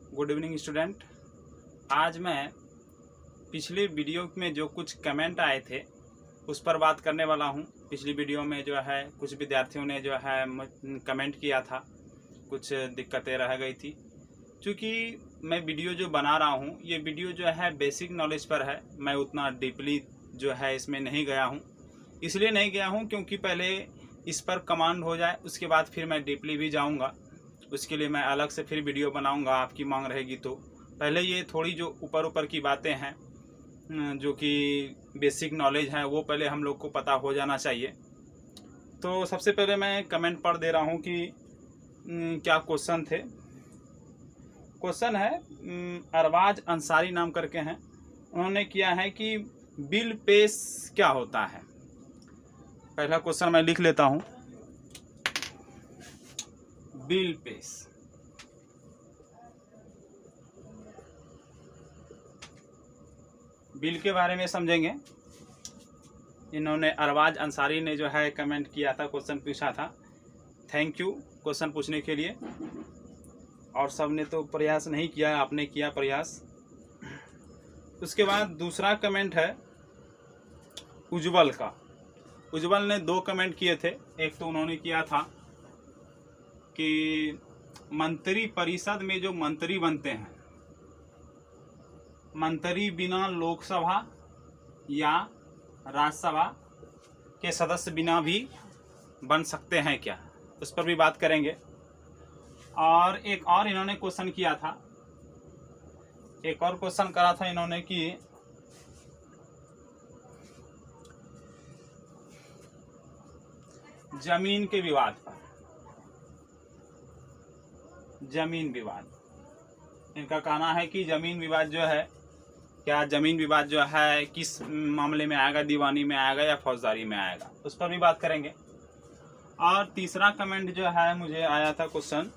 Good evening student. आज मैं पिछली वीडियो में जो कुछ कमेंट आए थे उस पर बात करने वाला हूं। पिछली वीडियो में जो है कुछ विद्यार्थियों ने जो है कमेंट किया था, कुछ दिक्कतें रह गई थी। क्योंकि मैं वीडियो जो बना रहा हूं ये वीडियो जो है बेसिक नॉलेज पर है, मैं उतना डीपली जो है इसमें नहीं गया हूं। इसलिए नहीं गया हूं क्योंकि पहले इस पर कमांड हो जाए, उसके बाद फिर मैं डीपली भी जाऊंगा। उसके लिए मैं अलग से फिर वीडियो बनाऊंगा, आपकी मांग रहेगी तो। पहले ये थोड़ी जो ऊपर ऊपर की बातें हैं जो कि बेसिक नॉलेज है वो पहले हम लोग को पता हो जाना चाहिए। तो सबसे पहले मैं कमेंट पढ़ दे रहा हूँ कि क्या क्वेश्चन थे। क्वेश्चन है अरबाज अंसारी नाम करके हैं, उन्होंने किया है कि बिल पेश क्या होता है। पहला क्वेश्चन मैं लिख लेता हूँ। बिल पेश, बिल के बारे में समझेंगे। इन्होंने अरबाज अंसारी ने जो है कमेंट किया था, क्वेश्चन पूछा था। थैंक यू क्वेश्चन पूछने के लिए। और सब ने तो प्रयास नहीं किया, आपने किया प्रयास। उसके बाद दूसरा कमेंट है उज्जवल का। उज्जवल ने 2 कमेंट किए थे। एक तो उन्होंने किया था कि मंत्री परिषद में जो मंत्री बनते हैं, मंत्री बिना लोकसभा या राज्यसभा के सदस्य बिना भी बन सकते हैं क्या, उस पर भी बात करेंगे। और एक और इन्होंने क्वेश्चन किया था, एक और क्वेश्चन करा था इन्होंने कि जमीन के विवाद पर, जमीन विवाद। इनका कहना है कि जमीन विवाद जो है, क्या जमीन विवाद जो है किस मामले में आएगा, दीवानी में आएगा या फौजदारी में आएगा, उस पर भी बात करेंगे। और तीसरा कमेंट जो है मुझे आया था क्वेश्चन,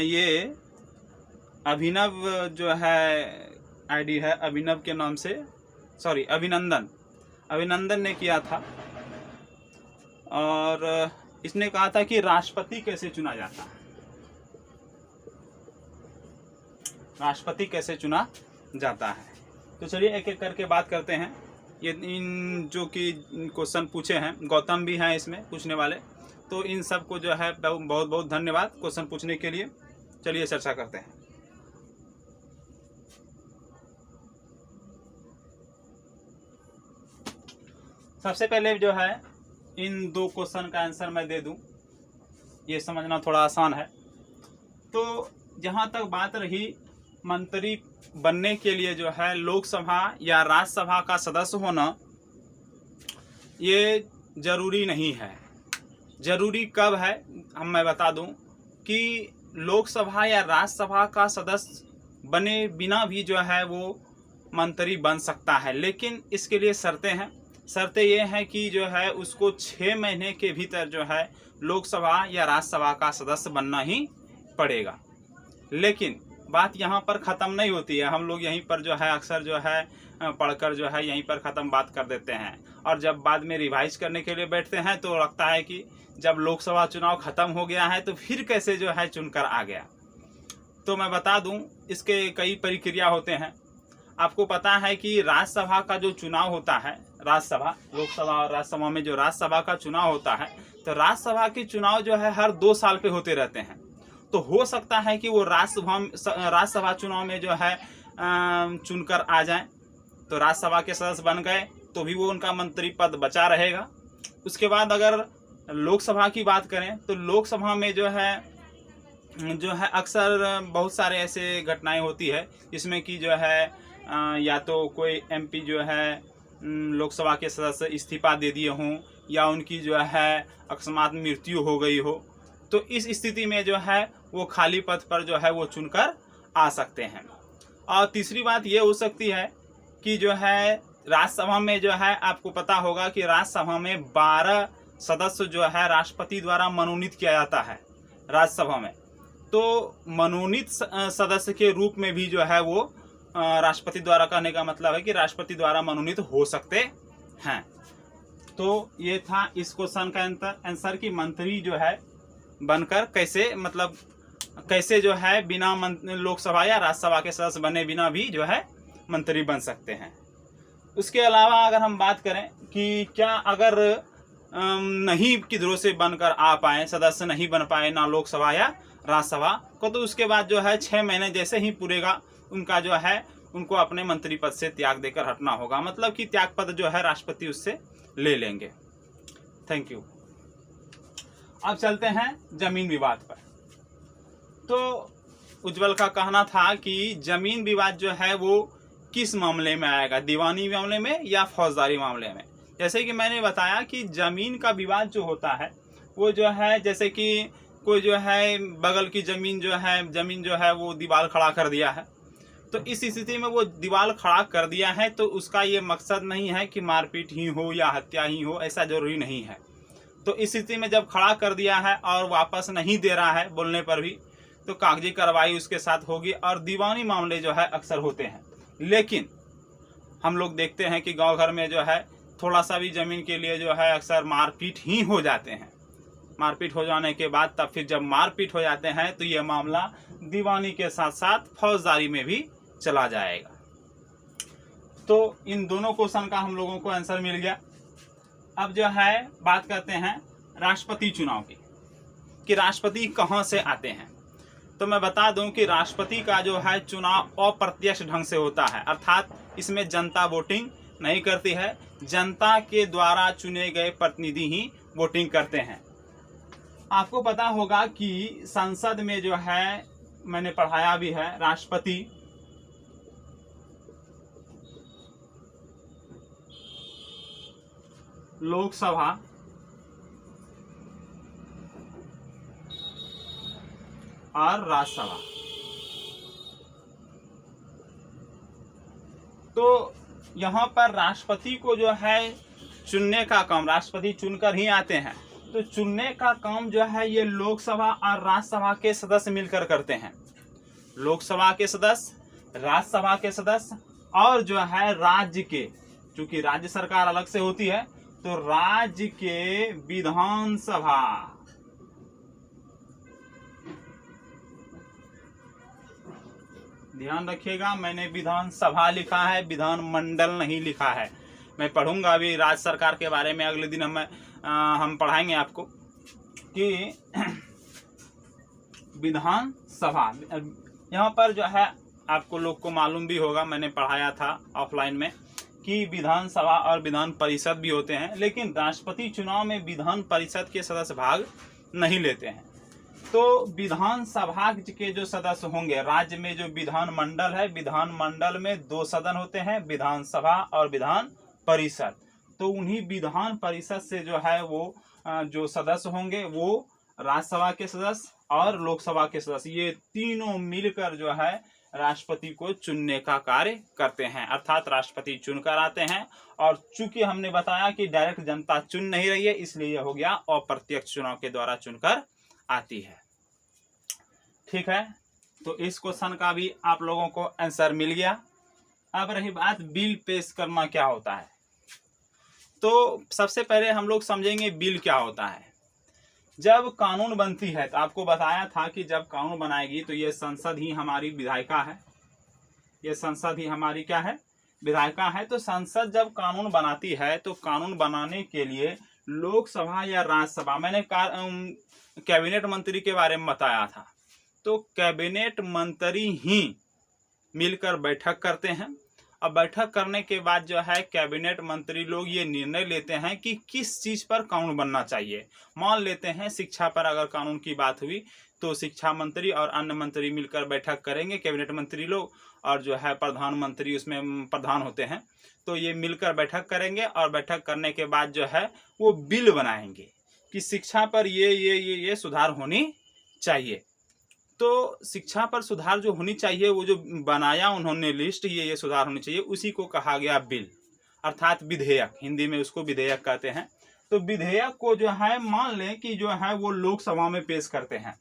ये अभिनव जो है आईडी है, अभिनव के नाम से, सॉरी अभिनंदन ने किया था। और इसने कहा था कि राष्ट्रपति कैसे चुना जाता है, राष्ट्रपति कैसे चुना जाता है। तो चलिए एक एक करके बात करते हैं। ये इन जो कि क्वेश्चन पूछे हैं, गौतम भी हैं इसमें पूछने वाले, तो इन सब को जो है बहुत बहुत धन्यवाद क्वेश्चन पूछने के लिए। चलिए चर्चा करते हैं। सबसे पहले जो है इन 2 क्वेश्चन का आंसर मैं दे दूं, ये समझना थोड़ा आसान है। तो जहां तक बात रही मंत्री बनने के लिए जो है लोकसभा या राज्यसभा का सदस्य होना, ये जरूरी नहीं है। जरूरी कब है मैं बता दूं कि लोकसभा या राज्यसभा का सदस्य बने बिना भी जो है वो मंत्री बन सकता है, लेकिन इसके लिए शर्तें हैं। शर्तें ये हैं कि जो है उसको 6 महीने के भीतर जो है लोकसभा या राज्यसभा का सदस्य बनना ही पड़ेगा। लेकिन बात यहाँ पर ख़त्म नहीं होती है। हम लोग यहीं पर जो है अक्सर जो है पढ़कर जो है यहीं पर ख़त्म बात कर देते हैं, और जब बाद में रिवाइज करने के लिए बैठते हैं तो लगता है कि जब लोकसभा चुनाव ख़त्म हो गया है तो फिर कैसे जो है चुनकर आ गया। तो मैं बता दूं इसके कई प्रक्रिया होते हैं। आपको पता है कि राज्यसभा का जो चुनाव होता है, राज्यसभा, लोकसभा और राज्यसभा में जो राज्यसभा का चुनाव होता है, तो राज्यसभा के चुनाव जो है हर 2 साल पे होते रहते हैं। तो हो सकता है कि वो राज्यसभा चुनाव में जो है चुनकर आ जाएं, तो राज्यसभा के सदस्य बन गए तो भी वो उनका मंत्री पद बचा रहेगा। उसके बाद अगर लोकसभा की बात करें तो लोकसभा में जो है अक्सर बहुत सारे ऐसे घटनाएं होती है जिसमें कि जो है या तो कोई एमपी जो है लोकसभा के सदस्य इस्तीफा दे दिए हों, या उनकी जो है अकस्मात मृत्यु हो गई हो, तो इस स्थिति में जो है वो खाली पद पर जो है वो चुनकर आ सकते हैं। और तीसरी बात ये हो सकती है कि जो है राज्यसभा में जो है आपको पता होगा कि राज्यसभा में 12 सदस्य जो है राष्ट्रपति द्वारा मनोनीत किया जाता है राज्यसभा में। तो मनोनीत सदस्य के रूप में भी जो है वो राष्ट्रपति द्वारा, कहने का मतलब है कि राष्ट्रपति द्वारा मनोनीत हो सकते हैं। तो ये था इस क्वेश्चन का आंसर कि मंत्री जो है बनकर कैसे, मतलब कैसे जो है बिना लोकसभा या राज्यसभा के सदस्य बने बिना भी जो है मंत्री बन सकते हैं। उसके अलावा अगर हम बात करें कि क्या अगर नहीं किधरों से बनकर आ पाए, सदस्य नहीं बन पाए ना लोकसभा या राज्यसभा को, तो उसके बाद जो है 6 महीने जैसे ही पूरेगा उनका जो है उनको अपने मंत्री पद से त्याग देकर हटना होगा। मतलब कि त्याग पद जो है राष्ट्रपति उससे ले लेंगे। Thank you. अब चलते हैं जमीन विवाद पर। तो उज्जवल का कहना था कि जमीन विवाद जो है वो किस मामले में आएगा, दीवानी मामले में या फौजदारी मामले में। जैसे कि मैंने बताया कि जमीन का विवाद जो होता है वो जो है, जैसे कि कोई जो है बगल की जमीन जो है वो दीवार खड़ा कर दिया है, तो इस स्थिति में वो दीवार खड़ा कर दिया है तो उसका ये मकसद नहीं है कि मारपीट ही हो या हत्या ही हो, ऐसा जरूरी नहीं है। तो इस स्थिति में जब खड़ा कर दिया है और वापस नहीं दे रहा है बोलने पर भी, तो कागजी कार्रवाई उसके साथ होगी और दीवानी मामले जो है अक्सर होते हैं। लेकिन हम लोग देखते हैं कि गांव घर में जो है थोड़ा सा भी जमीन के लिए जो है अक्सर मारपीट ही हो जाते हैं। मारपीट हो जाने के बाद तब फिर जब मारपीट हो जाते हैं तो ये मामला दीवानी के साथ साथ फौजदारी में भी चला जाएगा। तो इन दोनों क्वेश्चन का हम लोगों को आंसर मिल गया। अब जो है बात करते हैं राष्ट्रपति चुनाव की, कि राष्ट्रपति कहां से आते हैं। तो मैं बता दूं कि राष्ट्रपति का जो है चुनाव अप्रत्यक्ष ढंग से होता है, अर्थात इसमें जनता वोटिंग नहीं करती है, जनता के द्वारा चुने गए प्रतिनिधि ही वोटिंग करते हैं। आपको पता होगा कि संसद में जो है, मैंने पढ़ाया भी है, राष्ट्रपति लोकसभा और राज्यसभा, तो यहाँ पर राष्ट्रपति को जो है चुनने का काम, राष्ट्रपति चुनकर ही आते हैं, तो चुनने का काम जो है ये लोकसभा और राज्यसभा के सदस्य मिलकर करते हैं। लोकसभा के सदस्य, राज्यसभा के सदस्य और जो है राज्य के, चूंकि राज्य सरकार अलग से होती है, तो राज्य के विधानसभा, ध्यान रखिएगा मैंने विधानसभा लिखा है, विधानमंडल नहीं लिखा है। मैं पढ़ूंगा अभी राज्य सरकार के बारे में, अगले दिन हम पढ़ाएंगे आपको कि विधानसभा। यहाँ पर जो है आपको लोग को मालूम भी होगा, मैंने पढ़ाया था ऑफलाइन में, कि विधानसभा और विधान परिषद भी होते हैं, लेकिन राष्ट्रपति चुनाव में विधान परिषद के सदस्य भाग नहीं लेते हैं। तो विधानसभा के जो सदस्य होंगे, राज्य में जो विधानमंडल है, विधानमंडल में 2 सदन होते हैं, विधानसभा और विधान परिषद। तो उन्हीं विधान परिषद से जो है वो जो सदस्य होंगे वो राज्यसभा के सदस्य और लोकसभा के सदस्य, ये तीनों मिलकर जो है राष्ट्रपति को चुनने का कार्य करते हैं। अर्थात राष्ट्रपति चुनकर आते हैं, और चूंकि हमने बताया कि डायरेक्ट जनता चुन नहीं रही है, इसलिए यह हो गया अप्रत्यक्ष चुनाव के द्वारा चुनकर आती है। ठीक है, तो इस क्वेश्चन का भी आप लोगों को आंसर मिल गया। अब रही बात बिल पेश करना क्या होता है, तो सबसे पहले हम लोग समझेंगे बिल क्या होता है। जब कानून बनती है, तो आपको बताया था कि जब कानून बनाएगी तो ये संसद ही हमारी विधायिका है, ये संसद ही हमारी क्या है, विधायिका है। तो संसद जब कानून बनाती है तो कानून बनाने के लिए लोकसभा या राज्यसभा, मैंने कैबिनेट मंत्री के बारे में बताया था, तो कैबिनेट मंत्री ही मिलकर बैठक करते हैं। अब बैठक करने के बाद जो है कैबिनेट मंत्री लोग ये निर्णय लेते हैं कि किस चीज़ पर कानून बनना चाहिए। मान लेते हैं शिक्षा पर अगर कानून की बात हुई तो शिक्षा मंत्री और अन्य मंत्री मिलकर बैठक करेंगे, कैबिनेट मंत्री लोग, और जो है प्रधानमंत्री उसमें प्रधान होते हैं, तो ये मिलकर बैठक करेंगे और बैठक करने के बाद जो है वो बिल बनाएंगे कि शिक्षा पर ये सुधार होनी चाहिए। तो शिक्षा पर सुधार जो होनी चाहिए, वो जो बनाया उन्होंने लिस्ट, ये सुधार होनी चाहिए, उसी को कहा गया बिल, अर्थात विधेयक, हिंदी में उसको विधेयक कहते हैं। तो विधेयक को जो है मान लें कि जो है वो लोकसभा में पेश करते हैं,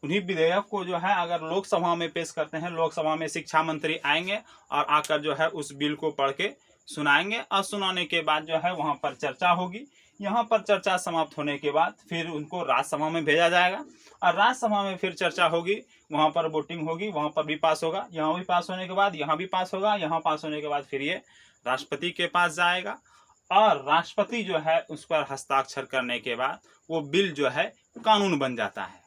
उन्हीं विधेयक को जो है अगर लोकसभा में पेश करते हैं, लोकसभा में शिक्षा मंत्री आएंगे और आकर जो है उस बिल को पढ़ के सुनाएंगे, और सुनाने के बाद जो है वहाँ पर चर्चा होगी। यहाँ पर चर्चा समाप्त होने के बाद फिर उनको राज्यसभा में भेजा जाएगा और राज्यसभा में फिर चर्चा होगी, वहाँ पर वोटिंग होगी, वहाँ पर भी पास होगा, यहाँ भी पास होने के बाद यहाँ भी पास होगा, यहाँ पास होने के बाद फिर ये राष्ट्रपति के पास जाएगा और राष्ट्रपति जो है उस पर हस्ताक्षर करने के बाद वो बिल जो है कानून बन जाता है।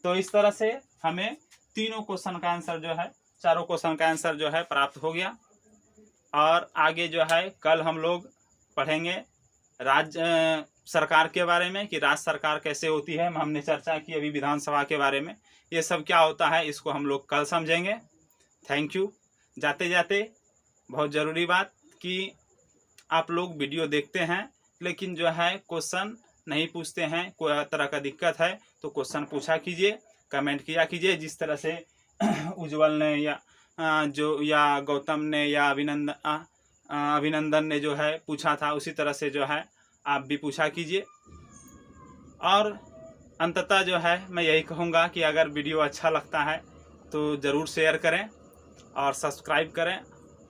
तो इस तरह से हमें तीनों क्वेश्चन का आंसर जो है, चारों क्वेश्चन का आंसर जो है प्राप्त हो गया। और आगे जो है कल हम लोग पढ़ेंगे राज्य सरकार के बारे में कि राज्य सरकार कैसे होती है। हमने चर्चा की अभी विधानसभा के बारे में, ये सब क्या होता है इसको हम लोग कल समझेंगे। Thank you. जाते जाते बहुत ज़रूरी बात कि आप लोग वीडियो देखते हैं लेकिन जो है क्वेश्चन नहीं पूछते हैं, कोई तरह का दिक्कत है तो क्वेश्चन पूछा कीजिए, कमेंट किया कीजिए। जिस तरह से उज्जवल ने या गौतम ने या अभिनंदन ने जो है पूछा था, उसी तरह से जो है आप भी पूछा कीजिए। और अंततः जो है मैं यही कहूँगा कि अगर वीडियो अच्छा लगता है तो ज़रूर शेयर करें और सब्सक्राइब करें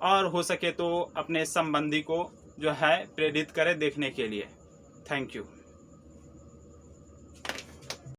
और हो सके तो अपने संबंधी को जो है प्रेरित करें देखने के लिए। Thank you.